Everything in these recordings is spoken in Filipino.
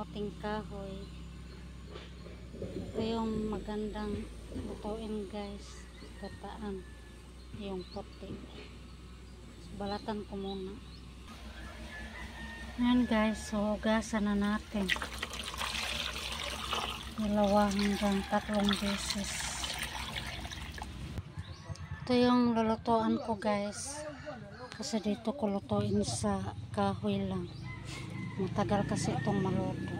kamuting kahoy. Ito yung magandang lutuin guys, gataan, yung puti. Balatan ko muna. Ayan guys, so hugasan na natin 2 hanggang 3 beses. Ito yung lulutuan ko guys, kasi dito ko lutuin sa kahoy lang. Matagal kasi itong maluto.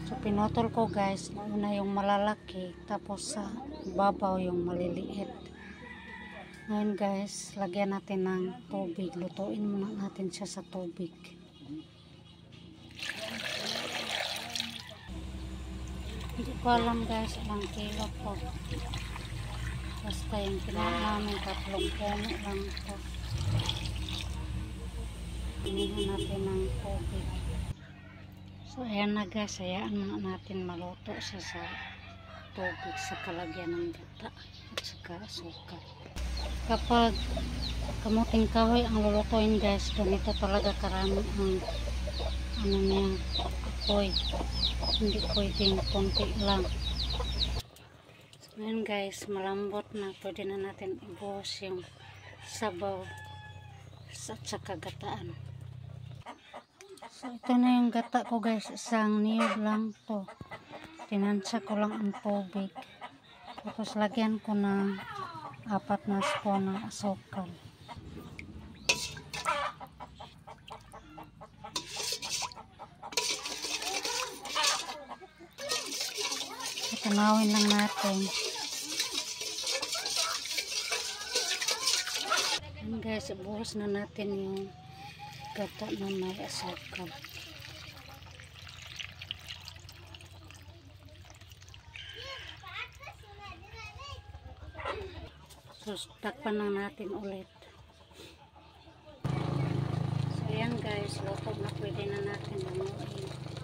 So pinotol ko guys, una yung malalaki, tapos sa babaw yung maliliit. Ngayon guys, lagyan natin ng tubig. Lutuin muna natin siya sa tubig. Hindi ko alam guys, ilang kilo po. Basta yung kinain namin 3 puno lang po. Inihan natin ng tubig. So ayan na guys, hayaan muna natin maluto siya sa tubig sa kalagyan ng gata at saka asukal. Kapag kamuting kahoy ang lulutuin guys, ganito talaga karami ang ano niya, apoy. Hindi pwedeng konti lang. So ngayon guys, malambot na, pwede na natin ibuhos yung sabaw at saka gataan. So ito na yung gata ko guys, isang niyog lang to. Tinansya ko lang ang tubig. Tapos lagyan ko ng 4 na spoon ng asukal. Tunawin lang natin. And guys, ibuhos na natin yung gata na may asukal. So, takpan lang natin ulit. So, yan guys, luto na, pwede na natin hamuin.